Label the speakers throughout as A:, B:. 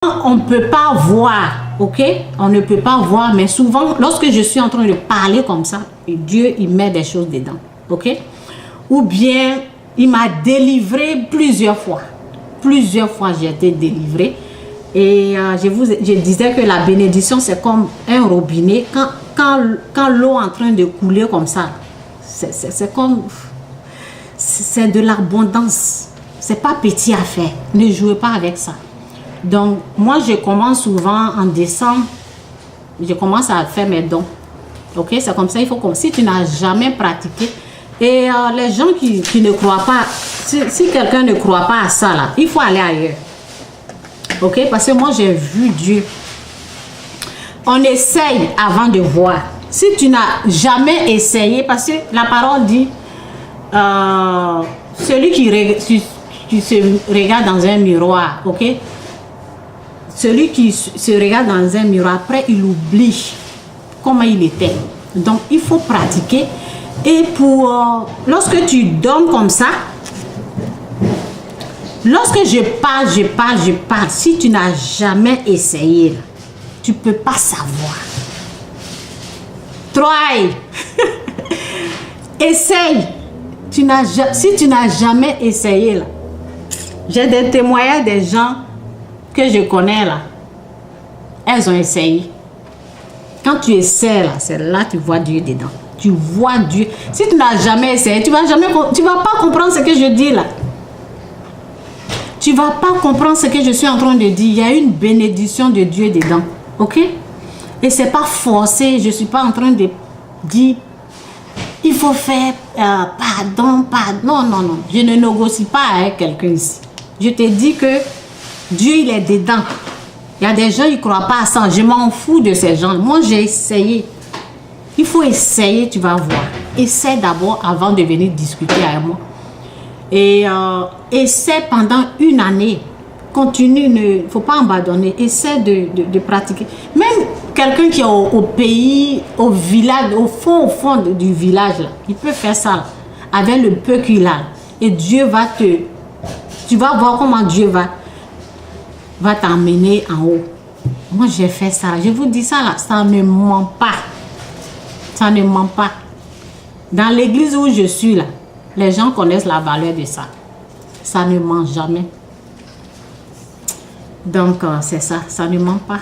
A: on ne peut pas voir, ok? On ne peut pas voir, mais souvent, lorsque je suis en train de parler comme ça, Dieu, il met des choses dedans, ok? Ou bien, il m'a délivré plusieurs fois. Plusieurs fois, j'ai été délivrée. Et je disais que la bénédiction, c'est comme un robinet. Quand l'eau est en train de couler comme ça, c'est comme... C'est de l'abondance. C'est pas petit à faire. Ne jouez pas avec ça. Donc, moi, je commence souvent en décembre. Je commence à faire mes dons. Ok? C'est comme ça, il faut comme... Si tu n'as jamais pratiqué... Et les gens qui ne croient pas... Si quelqu'un ne croit pas à ça, là, il faut aller ailleurs. Ok? Parce que moi, j'ai vu Dieu. On essaye avant de voir. Si tu n'as jamais essayé, parce que la parole dit, celui qui se regarde dans un miroir, ok? Celui qui se regarde dans un miroir, après, il oublie comment il était. Donc, il faut pratiquer. Et lorsque tu donnes comme ça, lorsque je parle, si tu n'as jamais essayé, tu ne peux pas savoir. Try. Essaye. Si tu n'as jamais essayé, là, j'ai des témoignages des gens que je connais là. Elles ont essayé. Quand tu essaies là, c'est là que tu vois Dieu dedans. Tu vois Dieu. Si tu n'as jamais essayé, tu vas pas comprendre ce que je dis là. Tu vas pas comprendre ce que je suis en train de dire. Il y a une bénédiction de Dieu dedans. Ok? Et c'est pas forcé. Je suis pas en train de dire il faut faire pardon. Non. Je ne négocie pas avec quelqu'un ici. Je te dis que Dieu, il est dedans. Il y a des gens qui ne croient pas à ça. Je m'en fous de ces gens. Moi, j'ai essayé. Il faut essayer, tu vas voir. Essaie d'abord avant de venir discuter avec moi. Et essaie pendant une année. Continue, il ne faut pas abandonner. Essaie de pratiquer. Même quelqu'un qui est au pays, au village, au fond du village, là, il peut faire ça avec le peu qu'il a. Et Dieu va tu vas voir comment Dieu va t'emmener en haut. Moi, j'ai fait ça. Je vous dis ça là, ça ne ment pas. Ça ne ment pas. Dans l'église où je suis là, les gens connaissent la valeur de ça. Ça ne ment jamais. Donc, c'est ça. Ça ne ment pas.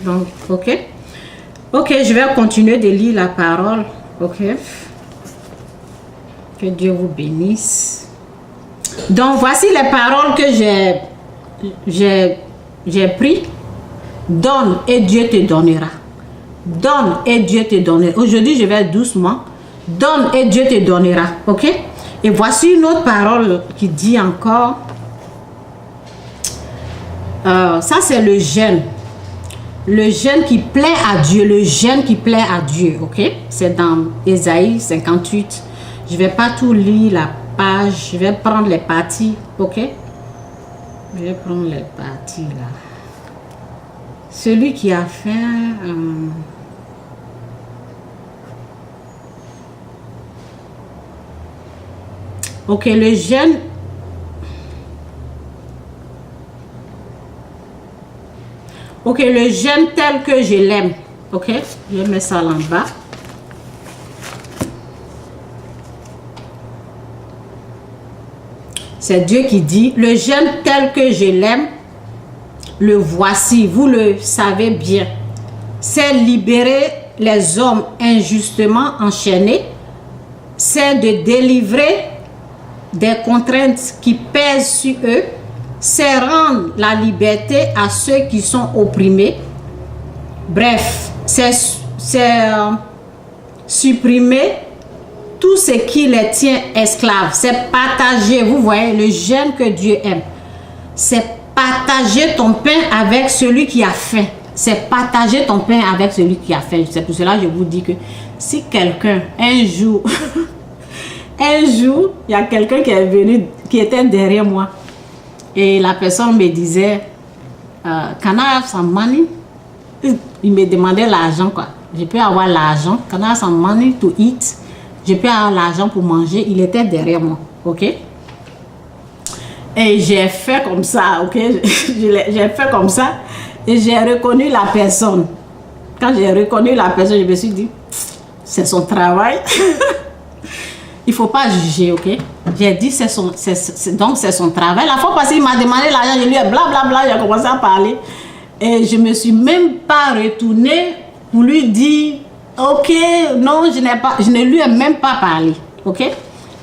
A: Donc, ok. Ok, je vais continuer de lire la parole. Ok. Que Dieu vous bénisse. Donc, voici les paroles que j'ai prises. Donne et Dieu te donnera. Donne et Dieu te donnera. Aujourd'hui, je vais doucement. Donne et Dieu te donnera. Ok? Et voici une autre parole qui dit encore. Ça, c'est le jeûne. Le jeûne qui plaît à Dieu. Le jeûne qui plaît à Dieu. Ok? C'est dans Ésaïe 58. Je ne vais pas tout lire la page. Je vais prendre les parties. Ok? Je vais prendre les parties là. Celui qui a fait... ok, le jeûne... Ok, le jeûne tel que je l'aime. Ok, je mets ça là en bas. C'est Dieu qui dit, le jeûne tel que je l'aime, le voici, vous le savez bien. C'est libérer les hommes injustement enchaînés. C'est de délivrer des contraintes qui pèsent sur eux. C'est rendre la liberté à ceux qui sont opprimés. Bref, c'est supprimer tout ce qui les tient esclaves. C'est partager, vous voyez, le jeûne que Dieu aime. C'est partager ton pain avec celui qui a faim. C'est partager ton pain avec celui qui a faim. C'est pour cela que je vous dis que si quelqu'un, un jour, il y a quelqu'un qui est venu, qui était derrière moi, et la personne me disait, can I have some money? Il me demandait l'argent, quoi. Je peux avoir l'argent. Can I have some money to eat? Je peux avoir l'argent pour manger. Il était derrière moi, ok? Et j'ai fait comme ça, ok? J'ai fait comme ça et j'ai reconnu la personne. Quand j'ai reconnu la personne, je me suis dit, c'est son travail. Il ne faut pas juger, ok? J'ai dit, donc c'est son travail. La fois passée, il m'a demandé l'argent, je lui ai blablabla, j'ai commencé à parler. Et je ne me suis même pas retournée pour lui dire, ok, non, je ne lui ai même pas parlé, ok?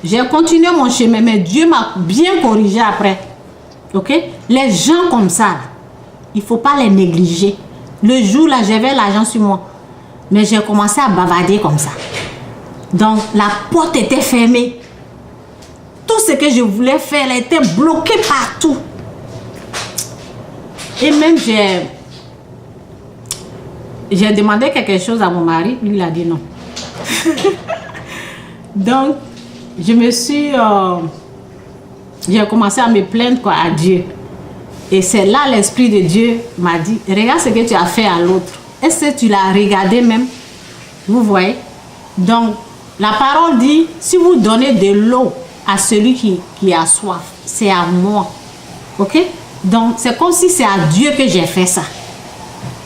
A: J'ai continué mon chemin, mais Dieu m'a bien corrigé après, ok? Les gens comme ça, il ne faut pas les négliger. Le jour là, j'avais l'argent sur moi, mais j'ai commencé à bavarder comme ça. Donc, la porte était fermée. Tout ce que je voulais faire, elle était bloquée partout. Et même, j'ai demandé quelque chose à mon mari. Lui, il a dit non. Donc, j'ai commencé à me plaindre quoi, à Dieu. Et c'est là l'Esprit de Dieu m'a dit, regarde ce que tu as fait à l'autre. Est-ce que tu l'as regardé même? Vous voyez? Donc, la parole dit, si vous donnez de l'eau à celui qui a soif, c'est à moi. Ok? Donc, c'est comme si c'est à Dieu que j'ai fait ça.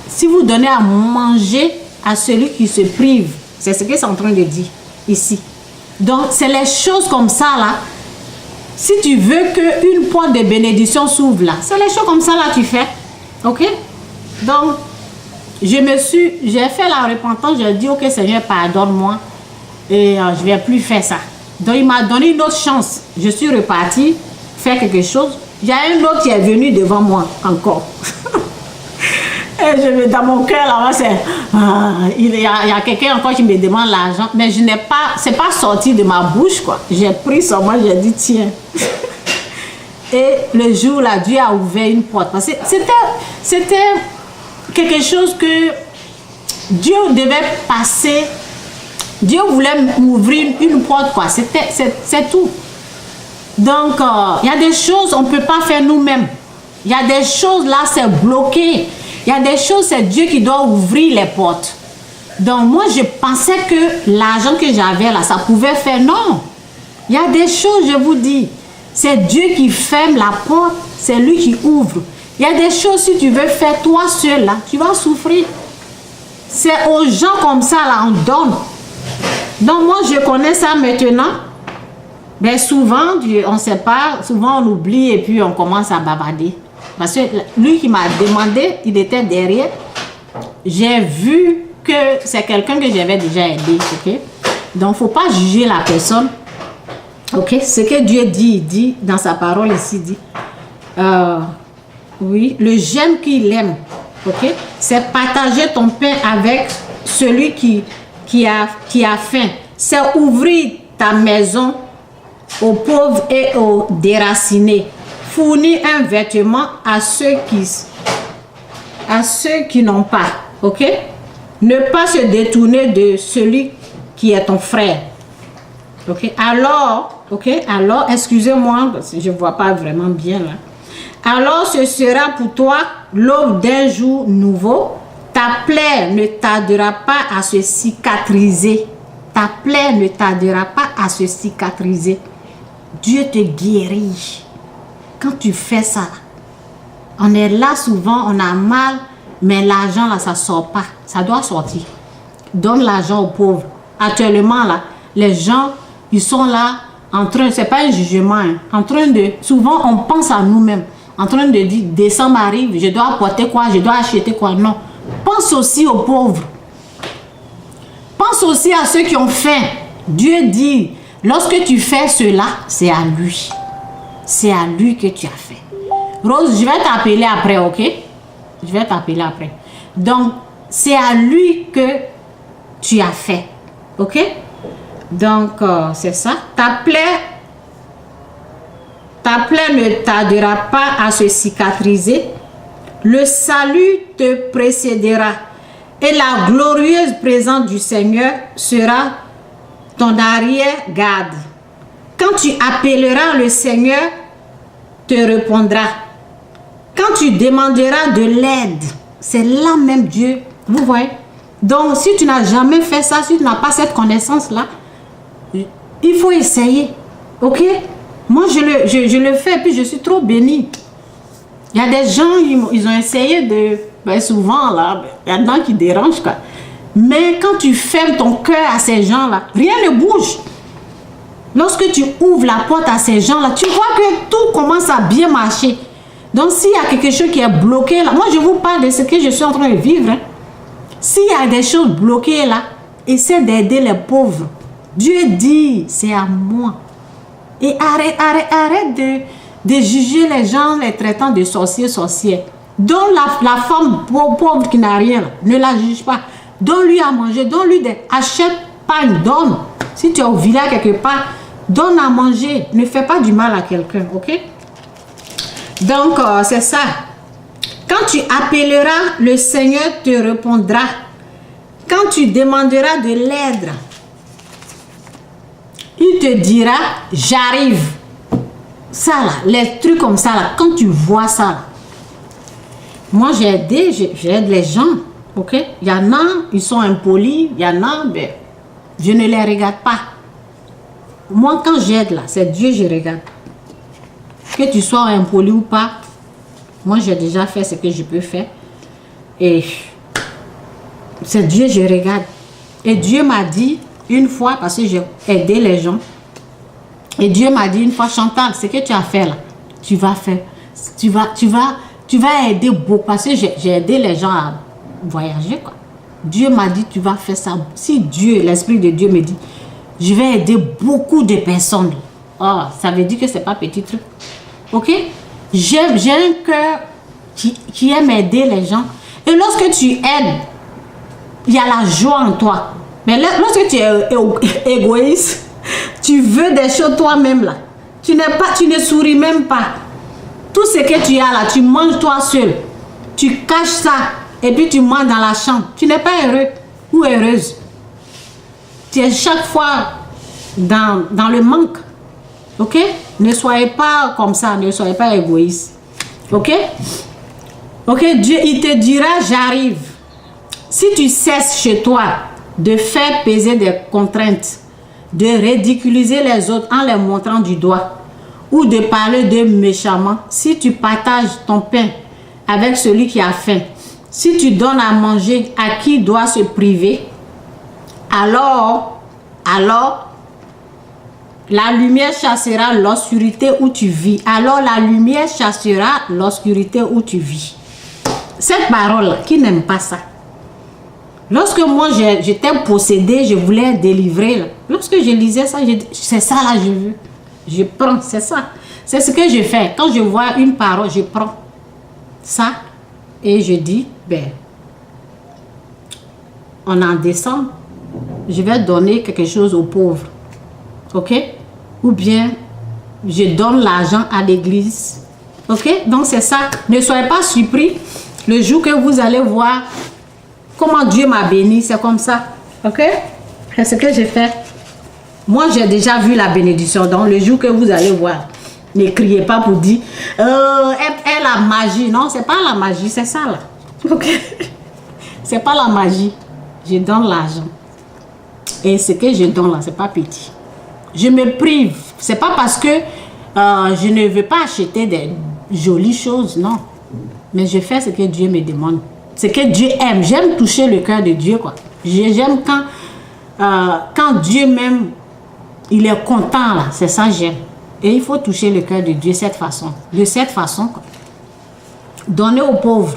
A: Si vous donnez à manger à celui qui se prive, c'est ce que c'est en train de dire ici. Donc, c'est les choses comme ça là. Si tu veux qu'une porte de bénédiction s'ouvre là, c'est les choses comme ça là que tu fais. Ok? Donc, j'ai fait la repentance, j'ai dit, ok Seigneur, pardonne-moi. Et je ne vais plus faire ça. Donc il m'a donné une autre chance. Je suis repartie faire quelque chose. Il y a un autre qui est venu devant moi encore. Et dans mon cœur là, il y a quelqu'un encore qui me demande l'argent. Mais je n'ai pas, c'est pas sorti de ma bouche quoi. J'ai pris sur moi, j'ai dit tiens. Et le jour là, Dieu a ouvert une porte. Parce que c'était quelque chose que Dieu devait passer. Dieu voulait m'ouvrir une porte, quoi. C'est tout. Donc, il y a des choses on ne peut pas faire nous-mêmes. Il y a des choses là, c'est bloqué. Il y a des choses, c'est Dieu qui doit ouvrir les portes. Donc, moi, je pensais que l'argent que j'avais là, ça pouvait faire. Non. Il y a des choses, je vous dis. C'est Dieu qui ferme la porte, c'est lui qui ouvre. Il y a des choses, si tu veux faire toi seul là, tu vas souffrir. C'est aux gens comme ça là, on donne. Donc moi je connais ça maintenant, mais souvent on ne sait pas, souvent on oublie et puis on commence à bavarder. Parce que lui qui m'a demandé, il était derrière, j'ai vu que c'est quelqu'un que j'avais déjà aidé, ok? Donc il ne faut pas juger la personne, ok? Ce que Dieu dit, il dit dans sa parole ici, dit, oui, le j'aime qu'il aime, ok? C'est partager ton pain avec celui qui a faim. C'est ouvrir ta maison aux pauvres et aux déracinés. Fournir un vêtement à ceux qui n'ont pas. Ok? Ne pas se détourner de celui qui est ton frère. Ok? Alors, excusez-moi, parce que je ne vois pas vraiment bien là. Alors ce sera pour toi l'aube d'un jour nouveau. Ta plaie ne tardera pas à se cicatriser. Ta plaie ne tardera pas à se cicatriser. Dieu te guérit. Quand tu fais ça, on est là souvent, on a mal, mais l'argent là, ça ne sort pas. Ça doit sortir. Donne l'argent aux pauvres. Actuellement là, les gens, ils sont là en train, c'est pas un jugement, hein, en train de, souvent on pense à nous-mêmes, en train de dire, décembre arrive, je dois apporter quoi, je dois acheter quoi. Non. Pense aussi aux pauvres. Pense aussi à ceux qui ont faim. Dieu dit, lorsque tu fais cela, c'est à lui. C'est à lui que tu as fait. Rose, je vais t'appeler après, ok? Je vais t'appeler après. Donc, c'est à lui que tu as fait. Ok? Donc, c'est ça. Ta plaie ne tardera pas à se cicatriser. Le salut te précédera. Et la glorieuse présence du Seigneur sera ton arrière-garde. Quand tu appelleras, le Seigneur te répondra. Quand tu demanderas de l'aide, c'est là même Dieu. Vous voyez? Donc, si tu n'as jamais fait ça, si tu n'as pas cette connaissance-là, il faut essayer. Ok? Moi, je le fais, puis je suis trop bénie. Il y a des gens, ils ont essayé de... Ben, souvent, là, il y a des gens qui dérangent, quoi. Mais quand tu fermes ton cœur à ces gens-là, rien ne bouge. Lorsque tu ouvres la porte à ces gens-là, tu vois que tout commence à bien marcher. Donc, s'il y a quelque chose qui est bloqué là, moi, je vous parle de ce que je suis en train de vivre. Hein. S'il y a des choses bloquées là, essaie d'aider les pauvres. Dieu dit, c'est à moi. Et arrête de juger les gens, les traitant de sorciers. Donne la femme pauvre qui n'a rien, là, ne la juge pas. Donne-lui à manger, donne-lui des... Achète, pagne, donne. Si tu es au village quelque part, donne à manger. Ne fais pas du mal à quelqu'un, ok? Donc, c'est ça. Quand tu appelleras, le Seigneur te répondra. Quand tu demanderas de l'aide, il te dira, j'arrive. Ça là, les trucs comme ça là, quand tu vois ça là. Moi, j'aide les gens, ok? Il y en a, ils sont impolis, il y en a, ben, je ne les regarde pas. Moi, quand j'aide là, c'est Dieu que je regarde. Que tu sois impoli ou pas, moi, j'ai déjà fait ce que je peux faire. Et c'est Dieu que je regarde. Et Dieu m'a dit une fois, parce que j'ai aidé les gens, et Dieu m'a dit une fois, Chantal, ce que tu as fait là, tu vas faire. Tu vas aider beaucoup, parce que j'ai aidé les gens à voyager, quoi. Dieu m'a dit, tu vas faire ça. Si Dieu, l'Esprit de Dieu me dit, je vais aider beaucoup de personnes. Oh, ça veut dire que c'est pas petit truc. Ok? J'ai un cœur qui aime aider les gens. Et lorsque tu aides, il y a la joie en toi. Mais lorsque tu es égoïste, tu veux des choses toi-même là. Tu ne souris même pas. Tout ce que tu as là, tu manges toi seul. Tu caches ça et puis tu manges dans la chambre. Tu n'es pas heureux ou heureuse. Tu es chaque fois dans le manque. Ok? Ne soyez pas comme ça, ne soyez pas égoïste. Ok? Ok, Dieu, il te dira, j'arrive. Si tu cesses chez toi de faire peser des contraintes, de ridiculiser les autres en les montrant du doigt, ou de parler d'eux méchamment, si tu partages ton pain avec celui qui a faim, si tu donnes à manger à qui doit se priver, alors, la lumière chassera l'obscurité où tu vis. Alors la lumière chassera l'obscurité où tu vis. Cette parole, qui n'aime pas ça? Lorsque moi j'étais possédée, je voulais délivrer. Là. Lorsque je lisais ça, c'est ça là je veux. Je prends, c'est ça. C'est ce que je fais. Quand je vois une parole, je prends ça et je dis, ben, on en descend. Je vais donner quelque chose aux pauvres. Ok? Ou bien, je donne l'argent à l'église. Ok? Donc, c'est ça. Ne soyez pas surpris. Le jour que vous allez voir comment Dieu m'a béni, c'est comme ça. Ok? C'est ce que j'ai fait. Moi, j'ai déjà vu la bénédiction. Donc, le jour que vous allez voir, ne criez pas pour dire est la magie. Non, c'est pas la magie, c'est ça là. Ok? C'est pas la magie. Je donne l'argent. Et ce que je donne là, c'est pas petit. Je me prive. C'est pas parce que je ne veux pas acheter des jolies choses, non. Mais je fais ce que Dieu me demande. Ce que Dieu aime. J'aime toucher le cœur de Dieu, quoi. J'aime quand Dieu même, il est content, là. C'est ça, j'aime. Et il faut toucher le cœur de Dieu de cette façon. De cette façon, quoi. Donner aux pauvres.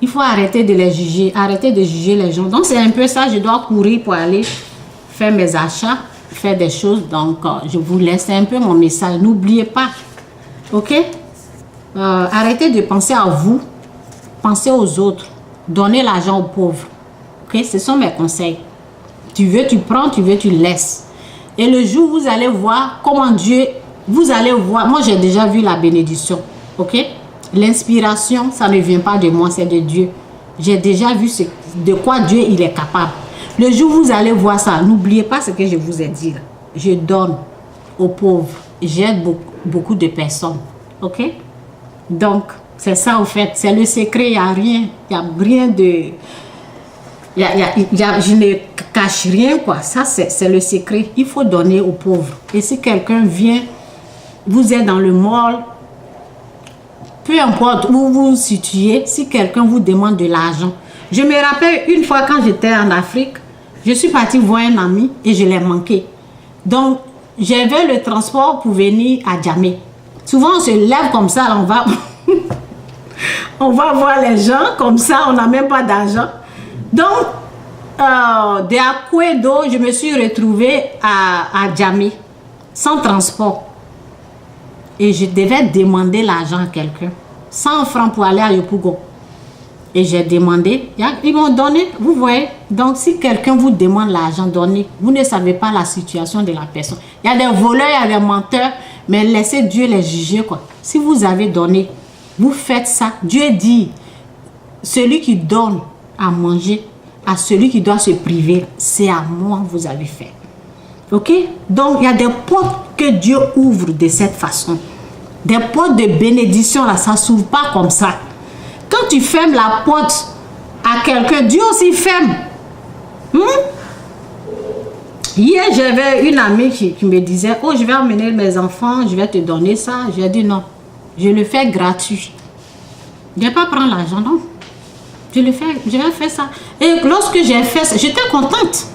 A: Il faut arrêter de les juger. Arrêter de juger les gens. Donc, c'est un peu ça. Je dois courir pour aller faire mes achats, faire des choses. Donc, je vous laisse un peu mon message. N'oubliez pas. OK? Arrêtez de penser à vous. Pensez aux autres. Donnez l'argent aux pauvres. OK? Ce sont mes conseils. Tu veux, tu prends. Tu veux, tu laisses. Et le jour où vous allez voir comment Dieu... Vous allez voir... Moi, j'ai déjà vu la bénédiction. OK? L'inspiration, ça ne vient pas de moi, c'est de Dieu. J'ai déjà vu de quoi Dieu il est capable. Le jour où vous allez voir ça, n'oubliez pas ce que je vous ai dit. Là. Je donne aux pauvres. J'aide beaucoup de personnes. OK? Donc, c'est ça au fait. C'est le secret. Il n'y a rien. Il n'y a rien de... je ne cache rien, quoi. Ça, c'est le secret. Il faut donner aux pauvres. Et si quelqu'un vient vous êtes dans le mall, peu importe où vous vous situez, si quelqu'un vous demande de l'argent. Je me rappelle une fois quand j'étais en Afrique, je suis partie voir un ami et je l'ai manqué. Donc, j'avais le transport pour venir à Djamé. Souvent, on se lève comme ça, on va, on va voir les gens, comme ça, on n'a même pas d'argent. Donc, de Akouedo, je me suis retrouvée à Djamé, sans transport. Et je devais demander l'argent à quelqu'un. 100 francs pour aller à Yopougon. Et j'ai demandé, ils m'ont donné, vous voyez. Donc, si quelqu'un vous demande l'argent, donnez. Vous ne savez pas la situation de la personne. Il y a des voleurs, il y a des menteurs, mais laissez Dieu les juger, quoi. Si vous avez donné, vous faites ça. Dieu dit, celui qui donne à manger à celui qui doit se priver, c'est à moi que vous avez fait. Ok? Donc, il y a des portes que Dieu ouvre de cette façon. Des portes de bénédiction, là, ça ne s'ouvre pas comme ça. Quand tu fermes la porte à quelqu'un, Dieu aussi ferme. Hier, j'avais une amie qui me disait, oh, je vais emmener mes enfants, je vais te donner ça. J'ai dit non, je le fais gratuit. Je ne vais pas prendre l'argent, non. Je vais faire ça. Et lorsque j'ai fait ça, j'étais contente.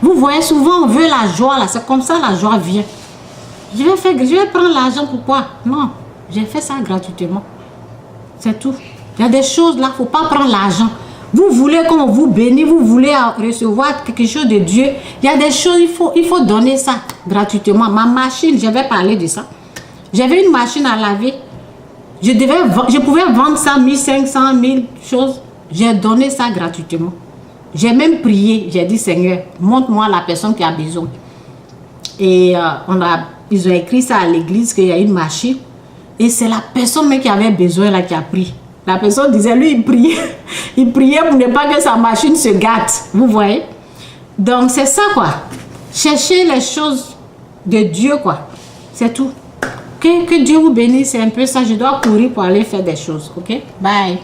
A: Vous voyez, souvent on veut la joie, là. C'est comme ça la joie vient. Je vais prendre l'argent, pourquoi? Non, j'ai fait ça gratuitement. C'est tout. Il y a des choses là, il ne faut pas prendre l'argent. Vous voulez qu'on vous bénisse, vous voulez recevoir quelque chose de Dieu. Il y a des choses, il faut donner ça gratuitement. Ma machine, je vais parler de ça. J'avais une machine à laver. Je pouvais vendre ça 1500, 1000 choses. J'ai donné ça gratuitement. J'ai même prié. J'ai dit, Seigneur, montre-moi la personne qui a besoin. Et ils ont écrit ça à l'église qu'il y a une machine. Et c'est la personne même qui avait besoin là qui a pris. La personne disait, lui, il priait. Il priait pour ne pas que sa machine se gâte. Vous voyez? Donc, c'est ça, quoi. Cherchez les choses de Dieu, quoi. C'est tout. Que Dieu vous bénisse. C'est un peu ça. Je dois courir pour aller faire des choses. OK? Bye.